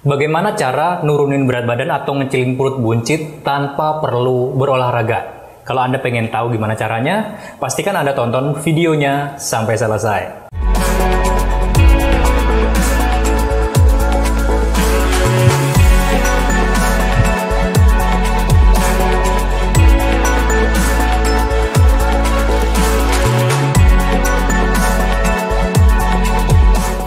Bagaimana cara nurunin berat badan atau ngecilin perut buncit tanpa perlu berolahraga? Kalau Anda pengen tahu gimana caranya, pastikan Anda tonton videonya sampai selesai.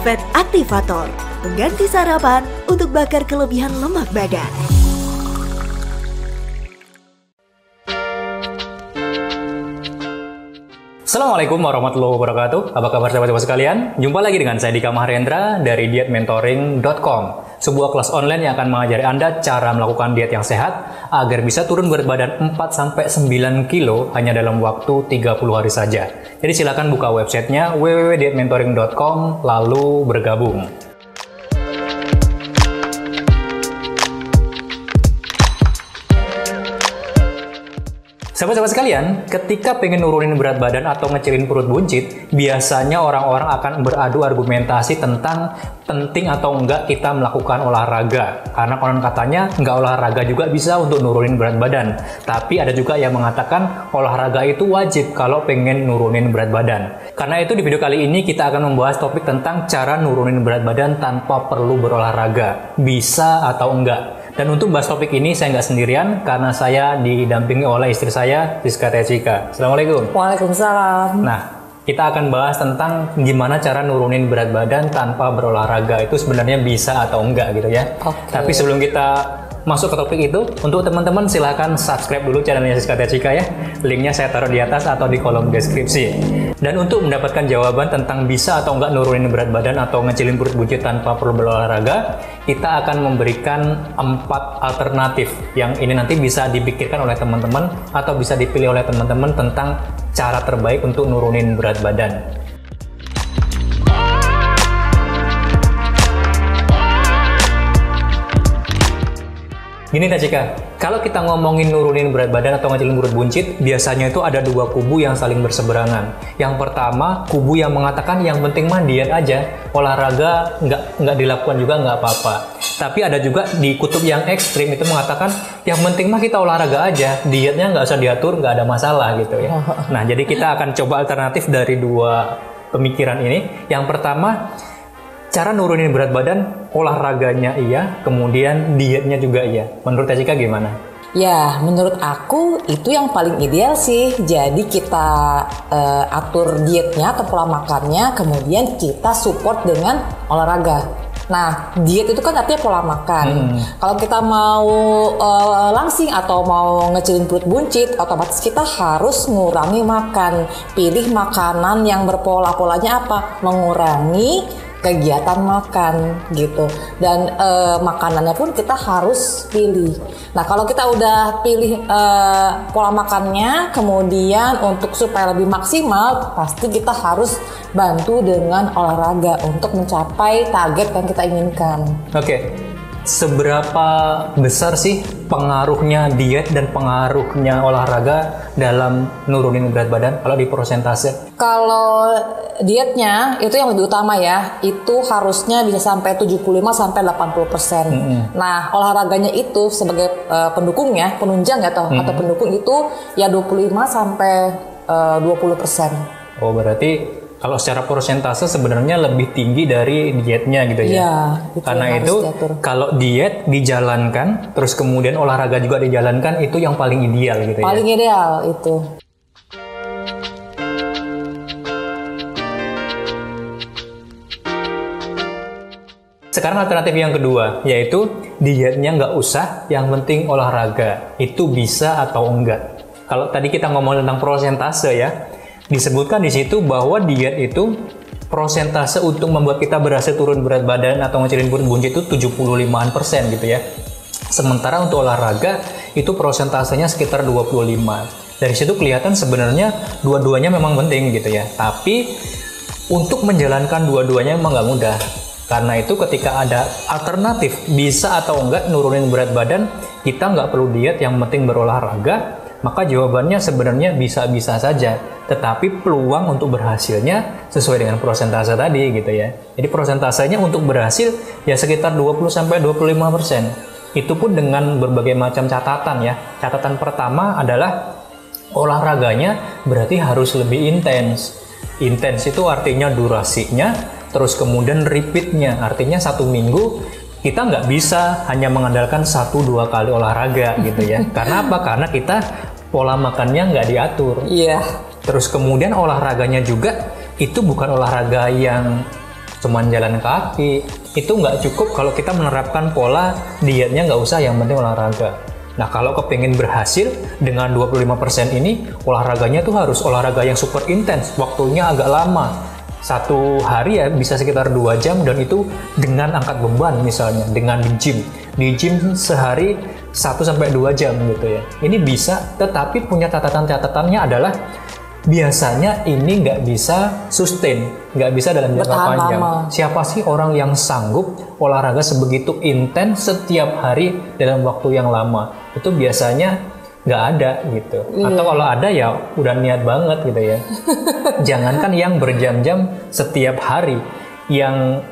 Fat Activator, pengganti sarapan untuk bakar kelebihan lemak badan. Assalamualaikum warahmatullahi wabarakatuh. Apa kabar sahabat-sahabat sekalian? Jumpa lagi dengan saya Dika Mahendra dari dietmentoring.com, sebuah kelas online yang akan mengajari Anda cara melakukan diet yang sehat agar bisa turun berat badan 4-9 kilo hanya dalam waktu 30 hari saja. Jadi silakan buka websitenya www.dietmentoring.com lalu bergabung. Sahabat-sahabat sekalian, ketika pengen nurunin berat badan atau ngecilin perut buncit, biasanya orang-orang akan beradu argumentasi tentang penting atau enggak kita melakukan olahraga. Karena konon katanya enggak olahraga juga bisa untuk nurunin berat badan. Tapi ada juga yang mengatakan olahraga itu wajib kalau pengen nurunin berat badan. Karena itu di video kali ini kita akan membahas topik tentang cara nurunin berat badan tanpa perlu berolahraga. Bisa atau enggak? Dan untuk bahas topik ini saya nggak sendirian karena saya didampingi oleh istri saya, Rizka Tecika. Assalamualaikum. Waalaikumsalam. Nah, kita akan bahas tentang gimana cara nurunin berat badan tanpa berolahraga. Itu sebenarnya bisa atau enggak gitu ya. Oke. Tapi sebelum kita masuk ke topik itu, untuk teman-teman silahkan subscribe dulu channelnya Rizka Tecika ya. Linknya saya taruh di atas atau di kolom deskripsi. Dan untuk mendapatkan jawaban tentang bisa atau enggak nurunin berat badan atau ngecilin perut buncit tanpa perlu berolahraga, kita akan memberikan 4 alternatif yang ini nanti bisa dipikirkan oleh teman-teman atau bisa dipilih oleh teman-teman tentang cara terbaik untuk nurunin berat badan. Gini Tecika, kalau kita ngomongin nurunin berat badan atau ngecilin perut buncit, biasanya itu ada dua kubu yang saling berseberangan. Yang pertama, kubu yang mengatakan yang penting mah diet aja, olahraga nggak dilakukan juga nggak apa-apa. Tapi ada juga di kutub yang ekstrim itu mengatakan yang penting mah kita olahraga aja, dietnya nggak usah diatur, nggak ada masalah gitu ya. Nah, jadi kita akan coba alternatif dari dua pemikiran ini. Yang pertama, cara nurunin berat badan, olahraganya iya, kemudian dietnya juga iya. Menurut Tecika gimana? Ya, menurut aku itu yang paling ideal sih. Jadi kita atur dietnya atau pola makannya, kemudian kita support dengan olahraga. Nah, diet itu kan artinya pola makan. Kalau kita mau langsing atau mau ngecilin perut buncit, otomatis kita harus ngurangi makan. Pilih makanan yang berpola-polanya apa? Mengurangi kegiatan makan gitu. Dan makanannya pun kita harus pilih. Nah, kalau kita udah pilih pola makannya, kemudian untuk supaya lebih maksimal, pasti kita harus bantu dengan olahraga untuk mencapai target yang kita inginkan. Oke. Seberapa besar sih pengaruhnya diet dan pengaruhnya olahraga dalam nurunin berat badan kalau di persentase? Kalau dietnya itu yang lebih utama ya, itu harusnya bisa sampai 75-80%. Nah, olahraganya itu sebagai pendukungnya, penunjang atau pendukung itu ya 25-20%. Oh, berarti kalau secara persentase sebenarnya lebih tinggi dari dietnya gitu ya? Iya, karena itu kalau diet dijalankan, terus kemudian olahraga juga dijalankan, itu yang paling ideal gitu ya? Paling ideal itu. Sekarang alternatif yang kedua, yaitu dietnya nggak usah, yang penting olahraga. Itu bisa atau enggak? Kalau tadi kita ngomong tentang persentase ya, disebutkan di situ bahwa diet itu persentase untuk membuat kita berhasil turun berat badan atau ngecilin perut buncit itu 75% gitu ya. Sementara untuk olahraga itu persentasenya sekitar 25. Dari situ kelihatan sebenarnya dua-duanya memang penting gitu ya. Tapi untuk menjalankan dua-duanya memang nggak mudah. Karena itu ketika ada alternatif bisa atau enggak nurunin berat badan, kita nggak perlu diet, yang penting berolahraga. Maka jawabannya sebenarnya bisa-bisa saja, tetapi peluang untuk berhasilnya sesuai dengan persentase tadi gitu ya. Jadi persentasenya untuk berhasil ya sekitar 20-25%. Itu pun dengan berbagai macam catatan ya. Catatan pertama adalah olahraganya berarti harus lebih intens. Intens itu artinya durasinya, terus kemudian repeatnya, artinya 1 minggu kita nggak bisa hanya mengandalkan 1-2 kali olahraga gitu ya. Karena apa? Karena kita pola makannya nggak diatur. Iya. Terus kemudian olahraganya juga itu bukan olahraga yang cuman jalan kaki. Itu nggak cukup kalau kita menerapkan pola dietnya nggak usah, yang penting olahraga. Nah, kalau kepingin berhasil dengan 25% ini, olahraganya tuh harus olahraga yang super intens, waktunya agak lama. 1 hari ya bisa sekitar 2 jam, dan itu dengan angkat beban misalnya, dengan di gym. Di gym sehari 1-2 jam gitu ya. Ini bisa, tetapi punya catatannya adalah biasanya ini nggak bisa sustain, nggak bisa dalam jangka panjang. Siapa sih orang yang sanggup olahraga sebegitu intens setiap hari dalam waktu yang lama? Itu biasanya nggak ada gitu. Atau kalau ada ya udah niat banget gitu ya. Jangankan yang berjam-jam setiap hari, yang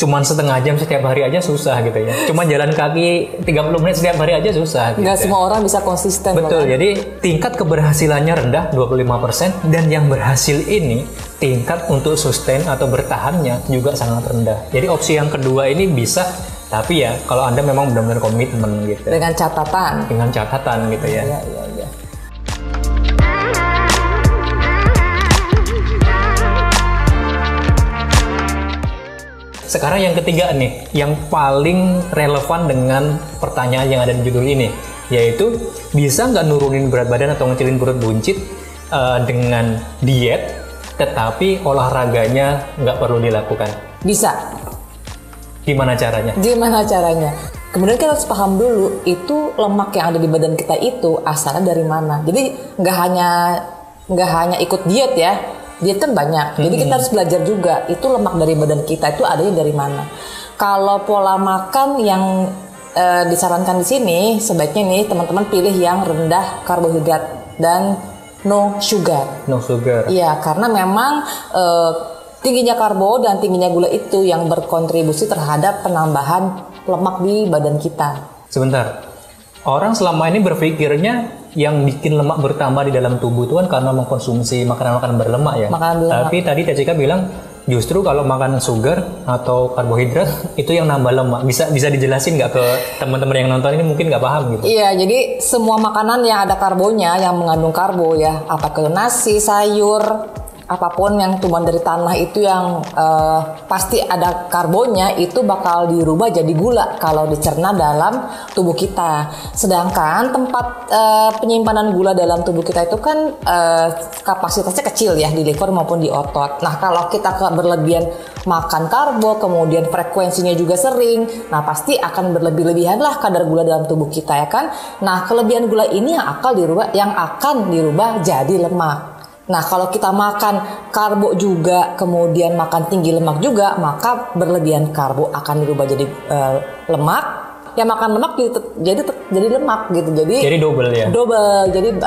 cuman setengah jam setiap hari aja susah gitu ya. Cuman jalan kaki 30 menit setiap hari aja susah gitu. Nggak semua orang bisa konsisten. Betul, jadi tingkat keberhasilannya rendah 25%, dan yang berhasil ini tingkat untuk sustain atau bertahannya juga sangat rendah. Jadi opsi yang kedua ini bisa, tapi ya kalau Anda memang benar-benar komitmen gitu. Dengan catatan. Dengan catatan gitu ya. Iya. Sekarang yang ketiga nih, yang paling relevan dengan pertanyaan yang ada di judul ini, yaitu bisa nggak nurunin berat badan atau ngecilin perut buncit dengan diet, tetapi olahraganya nggak perlu dilakukan? Bisa. Gimana caranya? Kemudian kita harus paham dulu, itu lemak yang ada di badan kita itu asalnya dari mana. Jadi nggak hanya ikut diet ya. Diet kan banyak, jadi kita harus belajar juga itu lemak dari badan kita itu adanya dari mana. Kalau pola makan yang disarankan di sini, sebaiknya nih teman-teman pilih yang rendah karbohidrat dan no sugar. No sugar. Iya, karena memang tingginya karbo dan tingginya gula itu yang berkontribusi terhadap penambahan lemak di badan kita. Sebentar, orang selama ini berpikirnya yang bikin lemak bertambah di dalam tubuh itu kan karena mengkonsumsi makanan-makanan berlemak ya. Tapi tadi Jessica bilang justru kalau makan sugar atau karbohidrat itu yang nambah lemak. Bisa dijelasin nggak ke teman-teman yang nonton ini, mungkin nggak paham gitu? Iya, jadi semua makanan yang ada karbonya, yang mengandung karbo ya, apa ke nasi, sayur, apapun yang tumbuhan dari tanah itu yang pasti ada karbonnya, itu bakal dirubah jadi gula kalau dicerna dalam tubuh kita. Sedangkan tempat penyimpanan gula dalam tubuh kita itu kan kapasitasnya kecil ya, di liver maupun di otot. Nah, kalau kita berlebihan makan karbo, kemudian frekuensinya juga sering, nah pasti akan berlebih-lebihan lah kadar gula dalam tubuh kita ya kan. Nah, kelebihan gula ini yang akan dirubah jadi lemak. Nah, kalau kita makan karbo juga, kemudian makan tinggi lemak juga, maka berlebihan karbo akan dirubah jadi lemak. Yang makan lemak jadi lemak gitu. Jadi double ya. Jadi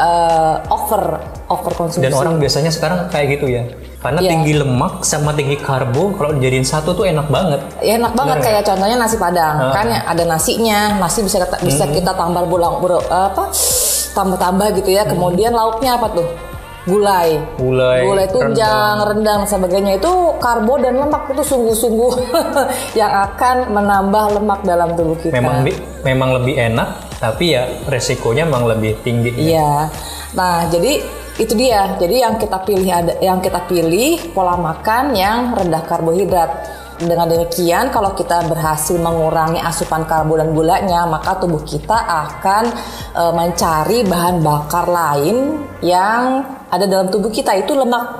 over konsumsi. Dan orang biasanya sekarang kayak gitu ya. Karena tinggi lemak sama tinggi karbo kalau dijadiin satu tuh enak banget. Ya, enak banget. Kayak contohnya nasi Padang. Kan ada nasinya, nasi bisa kita tambah tambah gitu ya. Kemudian lauknya apa tuh? Gulai tunjang, rendang dan sebagainya, itu karbo dan lemak itu sungguh-sungguh yang akan menambah lemak dalam tubuh kita. Memang lebih enak, tapi ya resikonya memang lebih tinggi. Iya. Nah, jadi itu dia. Jadi yang kita pilih pola makan yang rendah karbohidrat. Dengan demikian, kalau kita berhasil mengurangi asupan karbo dan gulanya, maka tubuh kita akan mencari bahan bakar lain yang ada dalam tubuh kita, itu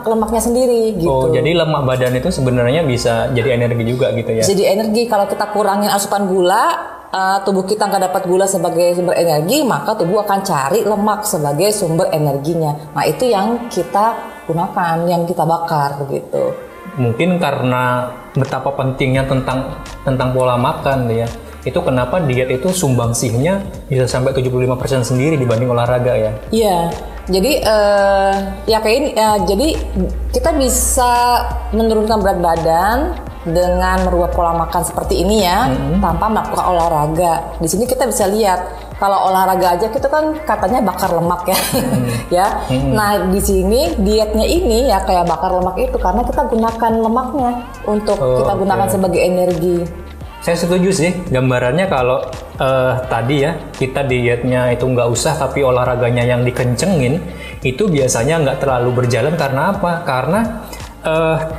lemaknya sendiri gitu. Oh, jadi lemak badan itu sebenarnya bisa jadi energi juga gitu ya? Jadi energi. Kalau kita kurangin asupan gula, tubuh kita nggak dapat gula sebagai sumber energi, maka tubuh akan cari lemak sebagai sumber energinya. Nah, itu yang kita gunakan, yang kita bakar gitu. Mungkin karena betapa pentingnya tentang pola makan ya. itu kenapa diet itu sumbangsihnya bisa sampai 75% sendiri dibanding olahraga ya. Iya. Jadi jadi kita bisa menurunkan berat badan dengan merubah pola makan seperti ini ya, tanpa melakukan olahraga. Di sini kita bisa lihat kalau olahraga aja kita kan katanya bakar lemak ya, ya. Nah di sini dietnya ini ya kayak bakar lemak itu karena kita gunakan lemaknya untuk kita gunakan sebagai energi. Saya setuju sih, gambarannya kalau tadi ya kita dietnya itu nggak usah tapi olahraganya yang dikencengin, itu biasanya nggak terlalu berjalan karena apa? Karena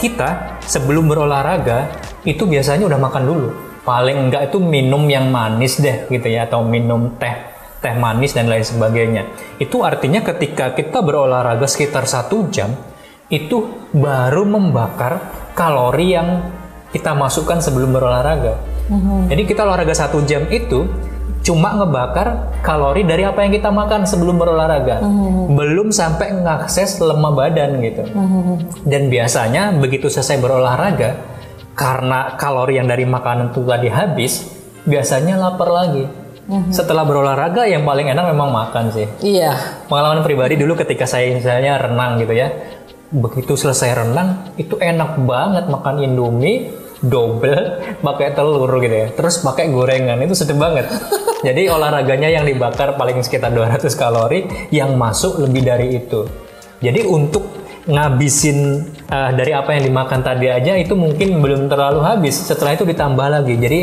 kita sebelum berolahraga itu biasanya udah makan dulu. Paling enggak itu minum yang manis deh gitu ya, atau minum teh manis dan lain sebagainya. Itu artinya ketika kita berolahraga sekitar 1 jam itu baru membakar kalori yang kita masukkan sebelum berolahraga. Jadi kita olahraga 1 jam itu cuma ngebakar kalori dari apa yang kita makan sebelum berolahraga. Belum sampai ngakses lemak badan gitu. Dan biasanya begitu selesai berolahraga, karena kalori yang dari makanan itu tadi habis, biasanya lapar lagi. Setelah berolahraga yang paling enak memang makan sih. Iya. Pengalaman pribadi dulu ketika saya misalnya renang gitu ya. Begitu selesai renang, itu enak banget makan Indomie double pakai telur gitu ya. Terus pakai gorengan, itu sedap banget. Jadi olahraganya yang dibakar paling sekitar 200 kalori, yang masuk lebih dari itu. Jadi untuk ngabisin dari apa yang dimakan tadi aja itu mungkin belum terlalu habis. Setelah itu ditambah lagi. Jadi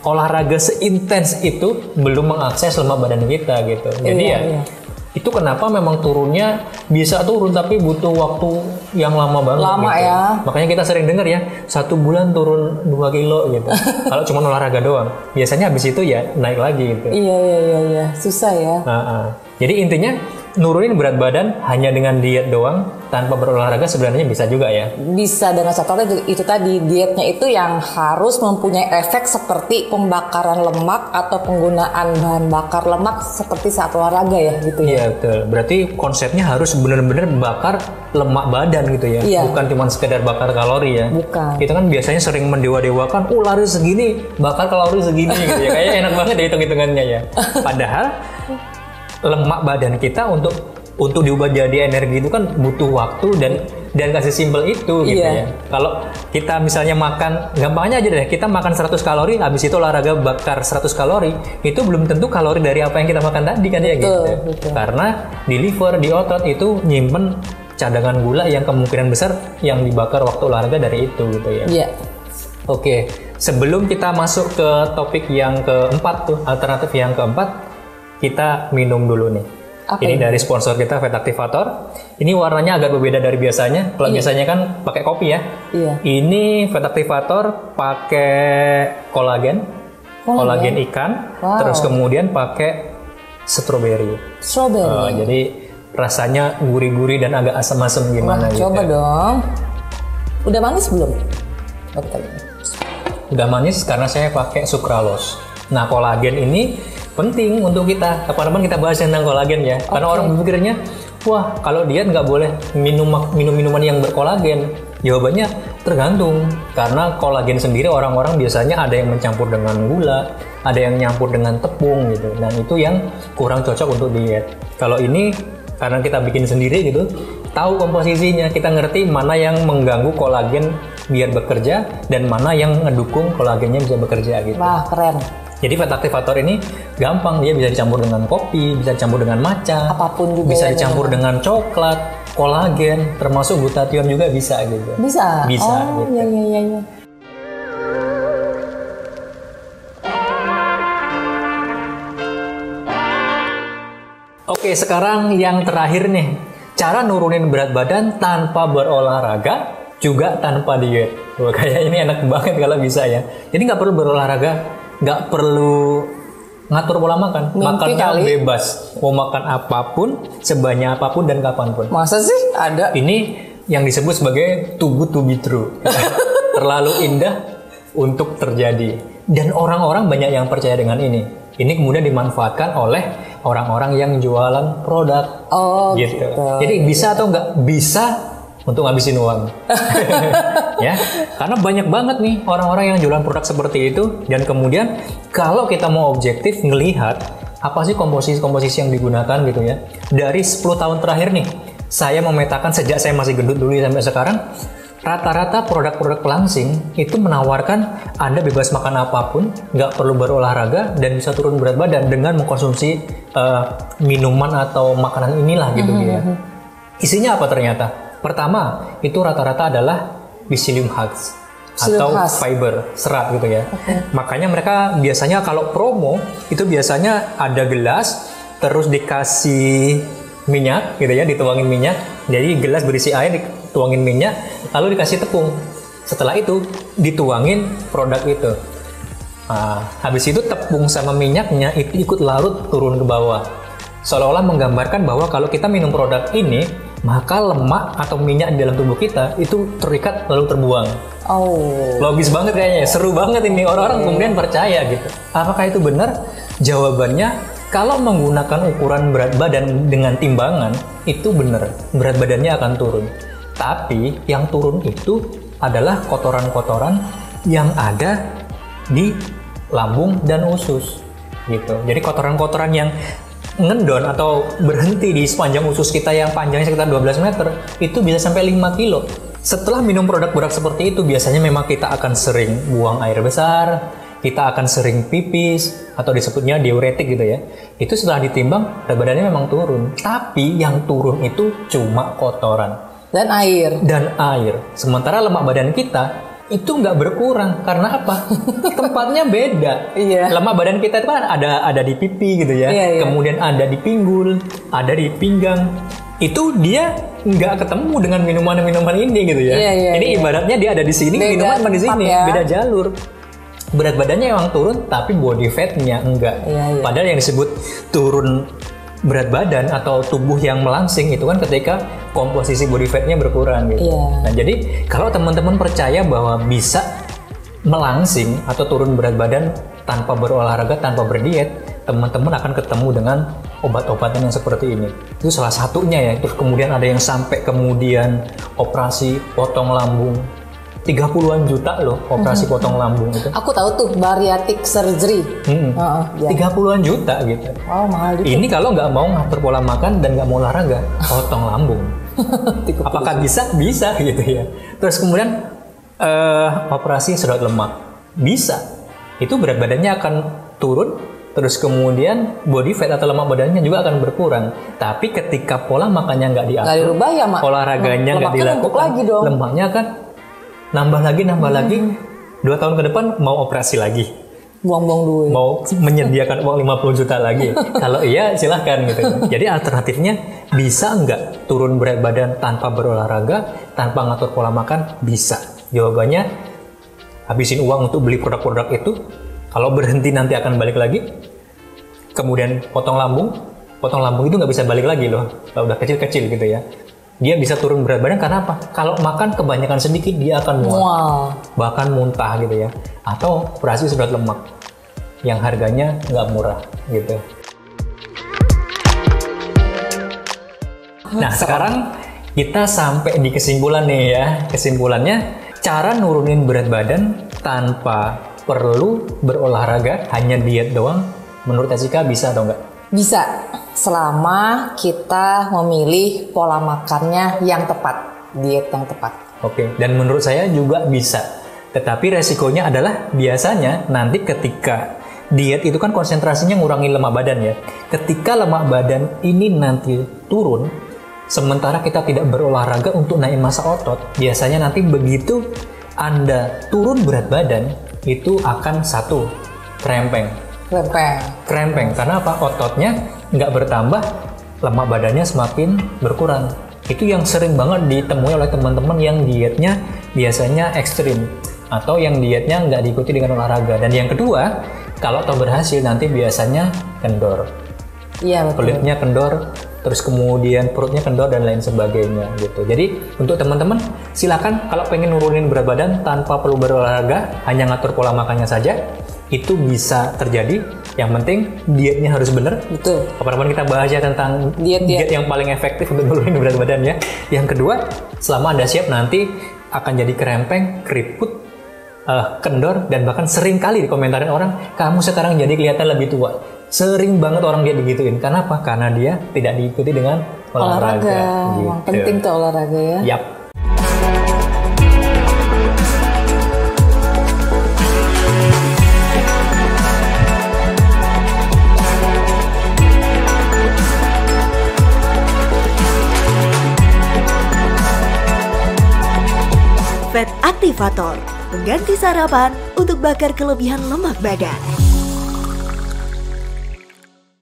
olahraga seintens itu belum mengakses lemak badan kita gitu. Jadi iya. Itu kenapa memang turunnya bisa turun tapi butuh waktu yang lama banget. Lama gitu. ya. Makanya kita sering dengar ya 1 bulan turun 2 kilo gitu. Kalau cuma olahraga doang. Biasanya habis itu ya naik lagi gitu. Iya. Susah ya. Jadi intinya nurunin berat badan hanya dengan diet doang tanpa berolahraga sebenarnya bisa juga ya. Bisa, dengan catatan itu tadi, dietnya itu yang harus mempunyai efek seperti pembakaran lemak atau penggunaan bahan bakar lemak seperti saat olahraga ya gitu ya. Iya betul. Berarti konsepnya harus benar-benar bakar lemak badan gitu ya. Iya. Bukan cuma sekedar bakar kalori ya. Bukan. Kita kan biasanya sering mendewa-dewakan, lari segini, bakar kalori segini gitu ya. Kayaknya enak banget ya hitung-hitungannya ya. Padahal lemak badan kita untuk diubah jadi energi itu kan butuh waktu dan kasih simpel itu gitu ya. Kalau kita misalnya makan, gampangnya aja deh, kita makan 100 kalori, habis itu olahraga bakar 100 kalori, itu belum tentu kalori dari apa yang kita makan tadi kan ya gitu. Betul. Karena di liver, di otot itu nyimpen cadangan gula yang kemungkinan besar yang dibakar waktu olahraga dari itu gitu ya. Iya. Oke, sebelum kita masuk ke topik yang keempat tuh, alternatif yang keempat, kita minum dulu nih. Ini dari sponsor kita, Fat Activator. Ini warnanya agak berbeda dari biasanya. Kalau biasanya kan pakai kopi ya. Iya. Ini Fat Activator pakai kolagen ikan. Wow. Terus kemudian pakai strawberry. Jadi rasanya gurih-gurih dan agak asam-asam gimana gitu. Coba dong. Udah manis belum? Udah manis karena saya pakai sucralose. Nah, kolagen ini penting untuk kita. Kapan-kapan kita bahas tentang kolagen ya. Karena orang berpikirnya, wah kalau diet nggak boleh minum minuman yang berkolagen. Jawabannya tergantung. Karena kolagen sendiri orang-orang biasanya ada yang mencampur dengan gula, ada yang nyampur dengan tepung gitu. Dan itu yang kurang cocok untuk diet. Kalau ini karena kita bikin sendiri gitu, tahu komposisinya, kita ngerti mana yang mengganggu kolagen biar bekerja dan mana yang ngedukung kolagennya bisa bekerja gitu. Wah, keren. Jadi Fat Activator ini gampang, dia bisa dicampur dengan kopi, bisa dicampur dengan matcha, apapun juga bisa dicampur dengan coklat, kolagen, termasuk glutathione juga bisa gitu. Bisa gitu. Iya. Oke, sekarang yang terakhir nih, cara nurunin berat badan tanpa berolahraga, juga tanpa diet. Wah, kayak ini enak banget kalau bisa ya. Jadi nggak perlu berolahraga, nggak perlu ngatur pola makan. Makannya bebas. Mau makan apapun, sebanyak apapun dan kapanpun. Masa sih ada? Ini yang disebut sebagai too good to be true. Terlalu indah untuk terjadi. Dan orang-orang banyak yang percaya dengan ini. Ini kemudian dimanfaatkan oleh orang-orang yang jualan produk. Oh gitu. Jadi bisa atau nggak? Bisa untuk ngabisin uang. Ya, karena banyak banget nih orang-orang yang jualan produk seperti itu, dan kemudian kalau kita mau objektif ngelihat apa sih komposisi yang digunakan gitu ya. Dari 10 tahun terakhir nih, saya memetakan sejak saya masih gendut dulu sampai sekarang, rata-rata produk-produk pelangsing itu menawarkan Anda bebas makan apapun, nggak perlu berolahraga, dan bisa turun berat badan dengan mengkonsumsi minuman atau makanan inilah gitu ya. Isinya apa ternyata? Pertama, itu rata-rata adalah psyllium husk atau fiber, serat gitu ya. Makanya mereka biasanya kalau promo itu biasanya ada gelas, terus dikasih minyak gitu ya, dituangin minyak. Jadi gelas berisi air, dituangin minyak, lalu dikasih tepung. Setelah itu dituangin produk itu. Nah, habis itu tepung sama minyaknya itu ikut larut turun ke bawah. Seolah-olah menggambarkan bahwa kalau kita minum produk ini, maka lemak atau minyak di dalam tubuh kita itu terikat lalu terbuang. Logis banget kayaknya, seru banget ini, orang-orang kemudian percaya gitu. Apakah itu benar? Jawabannya, kalau menggunakan ukuran berat badan dengan timbangan, itu benar, berat badannya akan turun. Tapi yang turun itu adalah kotoran-kotoran yang ada di lambung dan usus gitu. Jadi kotoran-kotoran yang ngendon atau berhenti di sepanjang usus kita yang panjangnya sekitar 12 meter, itu bisa sampai 5 kilo. Setelah minum produk-produk seperti itu, biasanya memang kita akan sering buang air besar, kita akan sering pipis, atau disebutnya diuretik gitu ya. Itu setelah ditimbang, berat badannya memang turun. Tapi yang turun itu cuma kotoran. Dan air. Sementara lemak badan kita itu nggak berkurang. Karena apa? Tempatnya beda. Lemak badan kita itu kan ada di pipi gitu ya. Kemudian ada di pinggul, ada di pinggang. Itu dia nggak ketemu dengan minuman-minuman ini gitu ya. Ini ibaratnya dia ada di sini, minuman di sini, beda jalur. Berat badannya emang turun, tapi body fatnya enggak. Padahal yang disebut turun berat badan atau tubuh yang melangsing itu kan ketika komposisi body fatnya berkurang gitu. Nah, jadi kalau teman-teman percaya bahwa bisa melangsing atau turun berat badan tanpa berolahraga, tanpa berdiet, teman-teman akan ketemu dengan obat-obatan yang seperti ini. Itu salah satunya ya. Terus kemudian ada yang sampai kemudian operasi potong lambung. 30-an juta loh operasi potong lambung itu. Aku tahu tuh bariatric surgery. 30-an juta gitu. Mahal juga. Ini kalau nggak mau ngatur pola makan dan nggak mau olahraga, potong lambung. Apakah bisa? Bisa gitu ya. Terus kemudian operasi sedot lemak. Bisa. Itu berat badannya akan turun. Terus kemudian body fat atau lemak badannya juga akan berkurang. Tapi ketika pola makannya nggak diatur, dirubah ya, Mak. olahraganya nggak dilakukan, lemaknya akan nambah lagi. 2 tahun ke depan mau operasi lagi, buang-buang duit, mau menyediakan uang 50 juta lagi. Kalau iya silahkan gitu. Jadi alternatifnya, bisa nggak turun berat badan tanpa berolahraga, tanpa ngatur pola makan? Bisa. Jawabannya, habisin uang untuk beli produk-produk itu. Kalau berhenti nanti akan balik lagi. Kemudian potong lambung itu nggak bisa balik lagi loh, kalau udah kecil-kecil gitu ya. Dia bisa turun berat badan karena apa? Kalau makan kebanyakan sedikit, dia akan mual. Bahkan muntah gitu ya. Atau operasi sedot lemak yang harganya nggak murah gitu. Nah, sekarang kita sampai di kesimpulan nih ya. Kesimpulannya, cara nurunin berat badan tanpa perlu berolahraga, hanya diet doang, menurut Jessica bisa atau enggak? Bisa, selama kita memilih pola makannya yang tepat, diet yang tepat. Oke, dan menurut saya juga bisa. Tetapi resikonya adalah biasanya nanti ketika diet itu kan konsentrasinya ngurangin lemak badan ya. Ketika lemak badan ini nanti turun, sementara kita tidak berolahraga untuk naik massa otot, biasanya nanti begitu Anda turun berat badan, itu akan satu, krempeng. Karena apa? Ototnya nggak bertambah, lemak badannya semakin berkurang. Itu yang sering banget ditemui oleh teman-teman yang dietnya biasanya ekstrim atau yang dietnya nggak diikuti dengan olahraga. Dan yang kedua, kalau toh berhasil nanti biasanya kendor. Iya, betul. Kulitnya kendor, terus kemudian perutnya kendor dan lain sebagainya gitu. Jadi untuk teman-teman silakan kalau pengen nurunin berat badan tanpa perlu berolahraga, hanya ngatur pola makannya saja, itu bisa terjadi. Yang penting dietnya harus bener. Betul. Kapan-kapan kita bahas ya tentang Diet yang paling efektif untuk nurunin berat badan ya. Yang kedua, selama Anda siap nanti akan jadi kerempeng, keriput, kendor, dan bahkan sering kali dikomentarin orang, kamu sekarang jadi kelihatan lebih tua. Sering banget orang dia digituin. Karena apa? Karena dia tidak diikuti dengan olahraga. Gitu. Penting tuh olahraga ya. Yap. Fat Activator, pengganti sarapan untuk bakar kelebihan lemak badan.